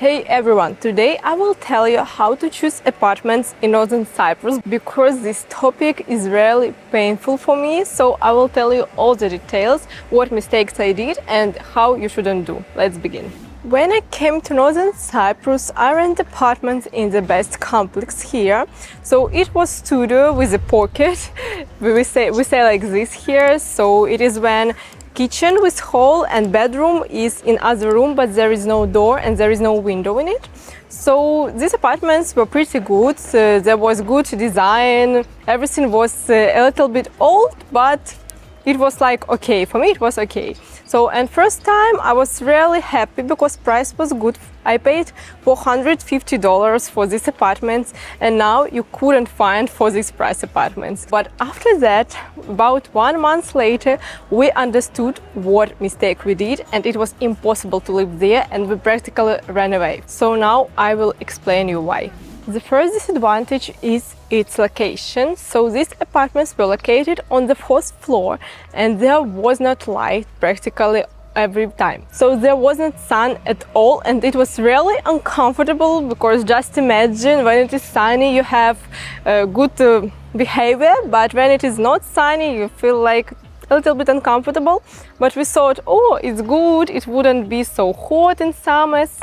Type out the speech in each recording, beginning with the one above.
Hey everyone, today I will tell you how to choose apartments in Northern Cyprus because this topic is really painful for me, so I will tell you all the details, what mistakes I did and how you shouldn't do. Let's begin. When I came to Northern Cyprus, I rented apartments in the best complex here. So it was studio with a pocket. We say like this here. So it is when kitchen with hall and bedroom is in other room, but there is no door and there is no window in it. So these apartments were pretty good. There was good design. Everything was a little bit old, but it was like okay. For me, it was okay. So, and first time I was really happy because price was good. I paid $450 for these apartments, and now you couldn't find for this price apartments. But after that, about 1 month later, we understood what mistake we did, and it was impossible to live there, and we practically ran away. So now I will explain you why. The first disadvantage is its location. So these apartments were located on the fourth floor and there was not light practically every time. So there wasn't sun at all and it was really uncomfortable because just imagine when it is sunny you have good behavior, but when it is not sunny you feel like a little bit uncomfortable. But we thought, oh, it's good, it wouldn't be so hot in summers.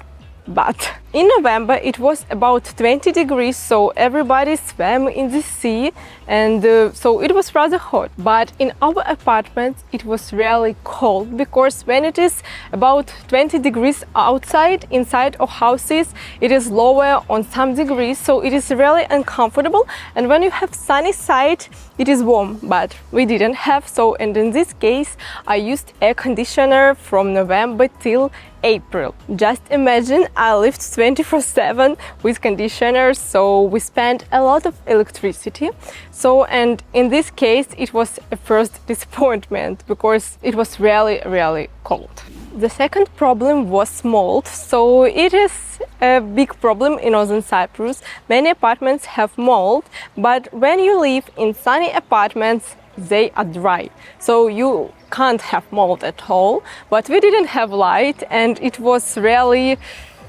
But in November it was about 20 degrees, so everybody swam in the sea, and so it was rather hot. But in our apartment it was really cold because when it is about 20 degrees outside, inside of houses it is lower on some degrees, so it is really uncomfortable. And when you have sunny side it is warm, but we didn't have so, and in this case I used air conditioner from November till April. Just imagine I lived 24/7 with conditioners, so we spent a lot of electricity. So, and in this case it was a first disappointment because it was really cold. The second problem was mold. So it is a big problem in Northern Cyprus. Many apartments have mold, but when you live in sunny apartments they are dry, so you can't have mold at all. But we didn't have light and it was really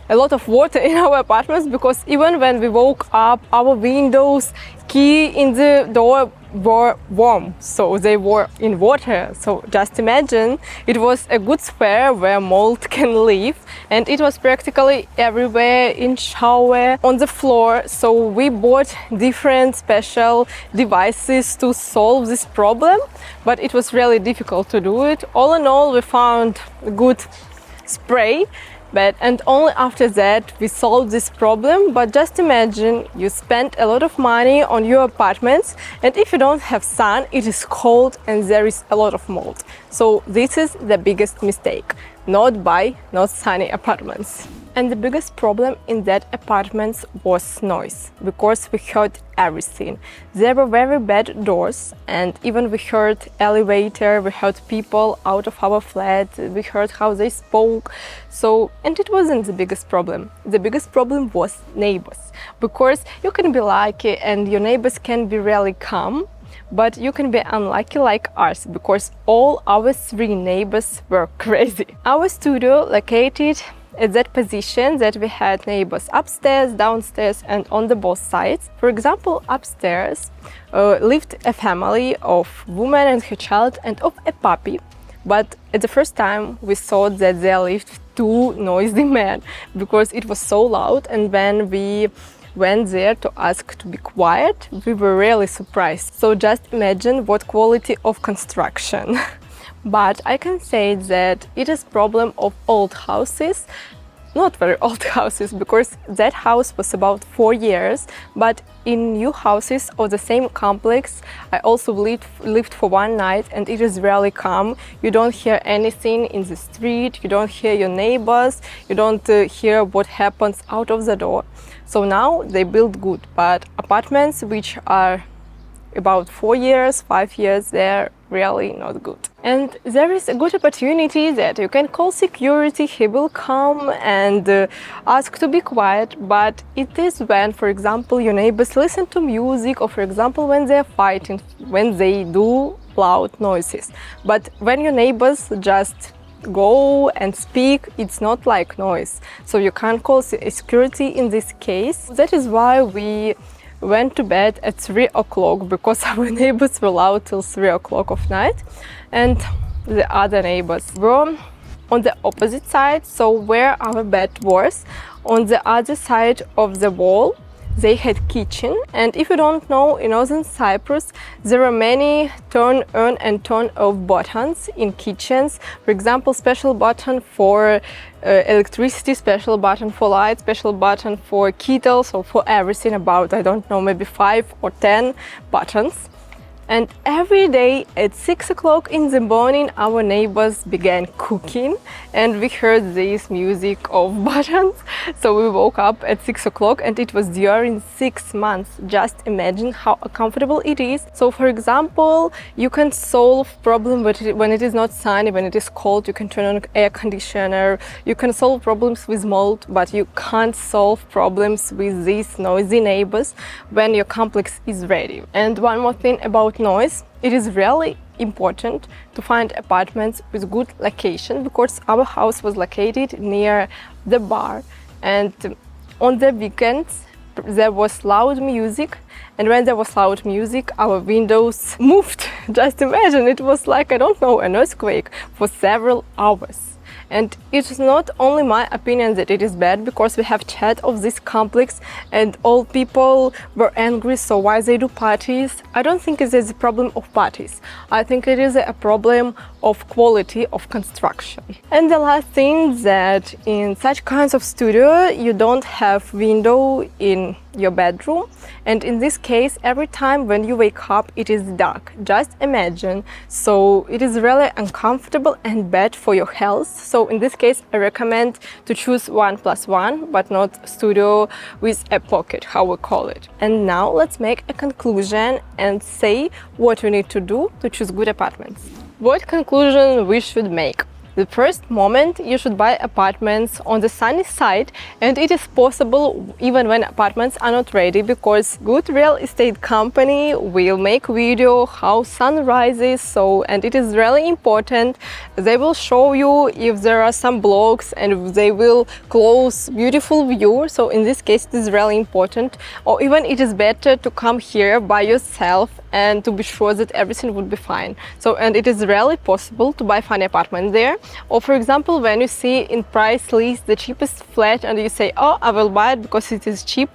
a lot of water in our apartments because even when we woke up our windows, key in the door were warm, so they were in water. So just imagine, it was a good sphere where mold can live, and it was practically everywhere, in shower, on the floor. So we bought different special devices to solve this problem, but it was really difficult to do it. All in all, we found a good spray, and only after that we solved this problem. But just imagine, you spend a lot of money on your apartments, and if you don't have sun, it is cold and there is a lot of mold. So this is the biggest mistake, not buy not sunny apartments. And the biggest problem in that apartments was noise, because we heard everything. There were very bad doors, and even we heard elevator, we heard people out of our flat, we heard how they spoke. So, and it wasn't the biggest problem. The biggest problem was neighbors, because you can be lucky and your neighbors can be really calm, but you can be unlucky like us, because all our 3 neighbors were crazy. Our studio located at that position that we had neighbors upstairs, downstairs and on the both sides. For example, upstairs lived a family of woman and her child and of a puppy. But at the first time we thought that there lived 2 noisy men because it was so loud, and when we went there to ask to be quiet, we were really surprised. So just imagine what quality of construction. But I can say that it is problem of old houses, not very old houses, because that house was about 4 years, but in new houses of the same complex I also lived for 1 night, and it is really calm. You don't hear anything in the street, you don't hear your neighbors, you don't hear what happens out of the door. So now they build good, but apartments which are about 4 years, 5 years, they're really not good. And there is a good opportunity that you can call security, he will come and ask to be quiet, but it is when, for example, your neighbors listen to music, or for example when they're fighting, when they do loud noises. But when your neighbors just go and speak, it's not like noise. So you can't call security in this case. That is why we went to bed at 3 o'clock, because our neighbors were loud till 3 o'clock of night, and the other neighbors were on the opposite side. So where our bed was, on the other side of the wall, they had kitchen. And if you don't know, in Northern Cyprus there are many turn on and turn off buttons in kitchens. For example, special button for electricity, special button for light, special button for kettles, or for everything, about, I don't know, maybe 5 or 10 buttons. And every day at 6 o'clock in the morning our neighbors began cooking, and we heard this music of buttons. So we woke up at 6 o'clock, and it was during 6 months. Just imagine how uncomfortable it is. So for example, you can solve problem when it is not sunny, when it is cold, you can turn on air conditioner, you can solve problems with mold, but you can't solve problems with these noisy neighbors when your complex is ready. And one more thing about noise, it is really important to find apartments with good location, because our house was located near the bar, and on the weekends there was loud music, and when there was loud music our windows moved. Just imagine, it was like, I don't know, an earthquake for several hours. And it's not only my opinion that it is bad, because we have chat of this complex and all people were angry, so why they do parties. I don't think it is a problem of parties. I think it is a problem of quality of construction. And the last thing, that in such kinds of studio you don't have window in your bedroom, and in this case every time when you wake up it is dark. Just imagine. So it is really uncomfortable and bad for your health. So in this case I recommend to choose 1+1, but not studio with a pocket, how we call it. And now let's make a conclusion and say what we need to do to choose good apartments. What conclusion we should make? The first moment, you should buy apartments on the sunny side, and it is possible even when apartments are not ready, because good real estate company will make video how sun rises. So, and it is really important, they will show you if there are some blocks, and they will close beautiful view. So in this case it is really important, or even it is better to come here by yourself and to be sure that everything would be fine. So, and it is really possible to buy funny apartment there. Or for example, when you see in price list the cheapest flat and you say, oh, I will buy it because it is cheap,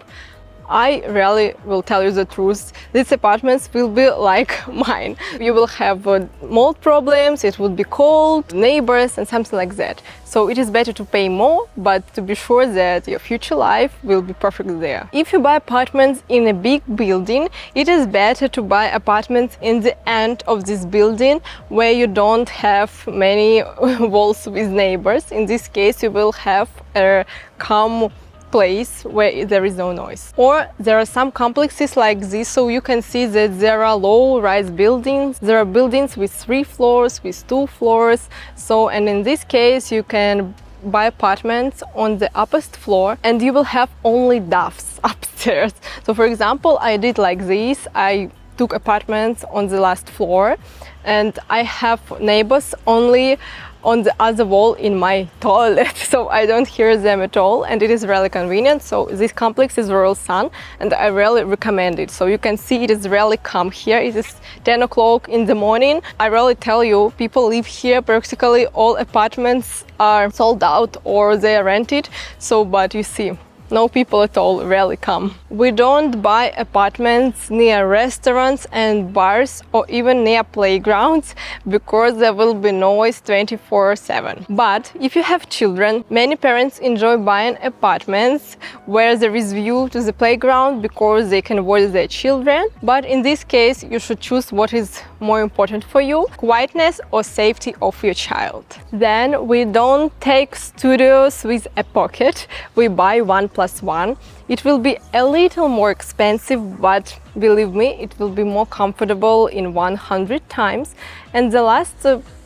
I really will tell you the truth. These apartments will be like mine. You will have mold problems, it would be cold, neighbors and something like that. So it is better to pay more, but to be sure that your future life will be perfect there. If you buy apartments in a big building, it is better to buy apartments in the end of this building where you don't have many walls with neighbors. In this case, you will have a calm place where there is no noise. Or there are some complexes like this, so you can see that there are low-rise buildings. There are buildings with 3 floors, with 2 floors. So, and in this case you can buy apartments on the uppermost floor and you will have only doves upstairs. So for example, I did like this. I took apartments on the last floor and I have neighbors only on the other wall in my toilet, so I don't hear them at all, and it is really convenient. So this complex is Royal Sun and I really recommend it. So you can see it is really calm here. It is 10 o'clock in the morning. I really tell you, people live here, practically all apartments are sold out or they are rented. So, but you see, no people at all rarely come. We don't buy apartments near restaurants and bars or even near playgrounds because there will be noise 24/7. But if you have children, many parents enjoy buying apartments where there is view to the playground because they can watch their children. But in this case, you should choose what is more important for you: quietness or safety of your child. Then we don't take studios with a pocket. We buy 1+1. It will be a little more expensive, but believe me, it will be more comfortable in 100 times. And the last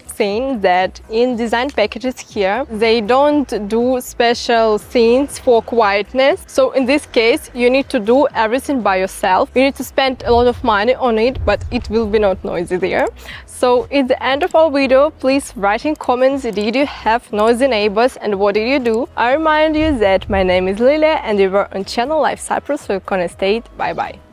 seen that in design packages here, they don't do special scenes for quietness. So in this case, you need to do everything by yourself. You need to spend a lot of money on it, but it will be not noisy there. So at the end of our video, please write in comments, did you have noisy neighbors and what did you do? I remind you that my name is Lilia and you were on channel Life Cyprus, so you can stay. Bye bye.